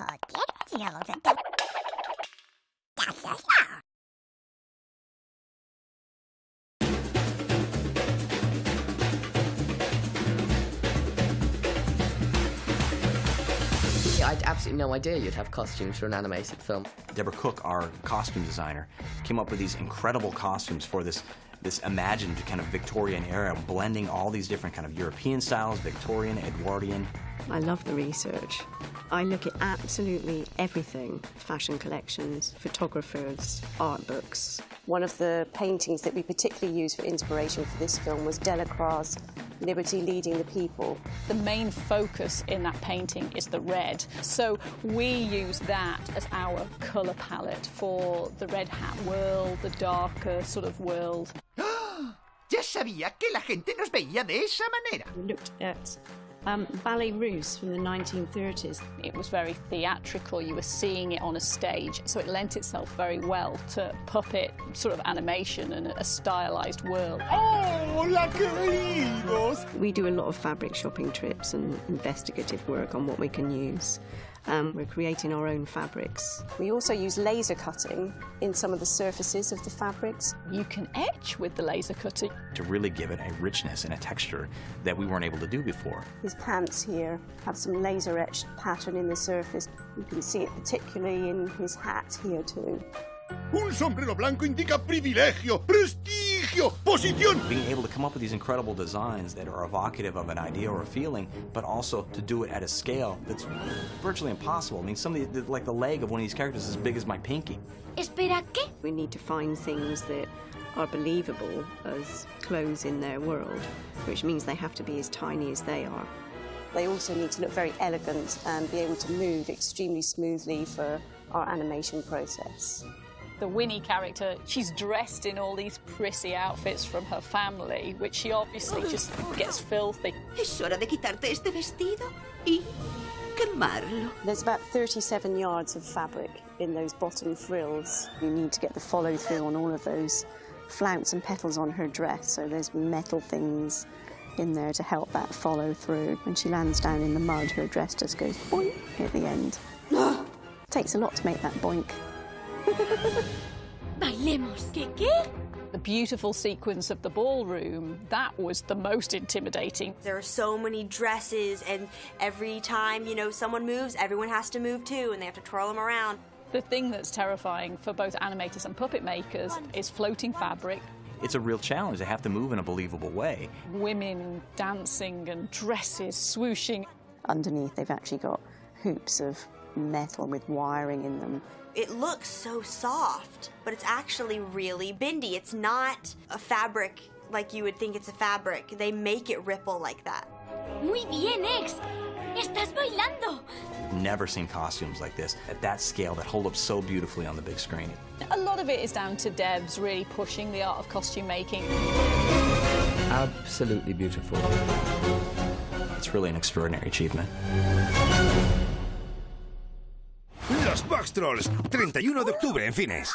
I had absolutely no idea you'd have costumes for an animated film. Deborah Cook, our costume designer, came up with these incredible costumes for this imagined kind of Victorian era, blending all these different kind of European styles, Victorian, Edwardian. I love the research. I look at absolutely everything: fashion collections, photographers, art books. One of the paintings that we particularly used for inspiration for this film was Delacroix's Liberty Leading the People. The main focus in that painting is the red, so we use that as our colour palette for the Red Hat world, the darker sort of world. Ya sabía que la gente nos veía de esa manera. We looked at ballet russe from the 1930s. It was very theatrical, you were seeing it on a stage, so it lent itself very well to puppet sort of animation and a stylised world. ¡Hola, queridos! We do a lot of fabric shopping trips and investigative work on what we can use. We're creating our own fabrics. We also use laser cutting in some of the surfaces of the fabrics. You can etch with the laser cutter. To really give it a richness and a texture that we weren't able to do before. His pants here have some laser etched pattern in the surface. You can see it particularly in his hat here too. Un sombrero blanco indica privilegio, prestigio, posición. Being able to come up with these incredible designs that are evocative of an idea or a feeling, but also to do it at a scale that's virtually impossible. I mean, like the leg of one of these characters is as big as my pinky. Espera, ¿qué? We need to find things that are believable as clothes in their world, which means they have to be as tiny as they are. They also need to look very elegant and be able to move extremely smoothly for our animation process. The Winnie character, she's dressed in all these prissy outfits from her family, which she obviously just gets filthy. Es hora de quitarte este vestido y quemarlo. There's about 37 yards of fabric in those bottom frills. You need to get the follow through on all of those flounce and petals on her dress, so there's metal things in there to help that follow through. When she lands down in the mud, her dress just goes boink at the end. Takes a lot to make that boink. Bailemos, ¿qué? The beautiful sequence of the ballroom, that was the most intimidating. There are so many dresses, and every time, you know, someone moves, everyone has to move too, and they have to twirl them around. The thing that's terrifying for both animators and puppet makers is floating fabric. It's a real challenge. They have to move in a believable way. Women dancing and dresses swooshing. Underneath, they've actually got hoops of metal with wiring in them. It looks so soft, but it's actually really bendy. It's not a fabric like you would think it's a fabric. They make it ripple like that. Muy bien, Ex. Estás bailando. Never seen costumes like this at that scale that hold up so beautifully on the big screen. A lot of it is down to Debs really pushing the art of costume making. Absolutely beautiful. It's really an extraordinary achievement. Los BOXTROLLS, 31 de octubre en cines.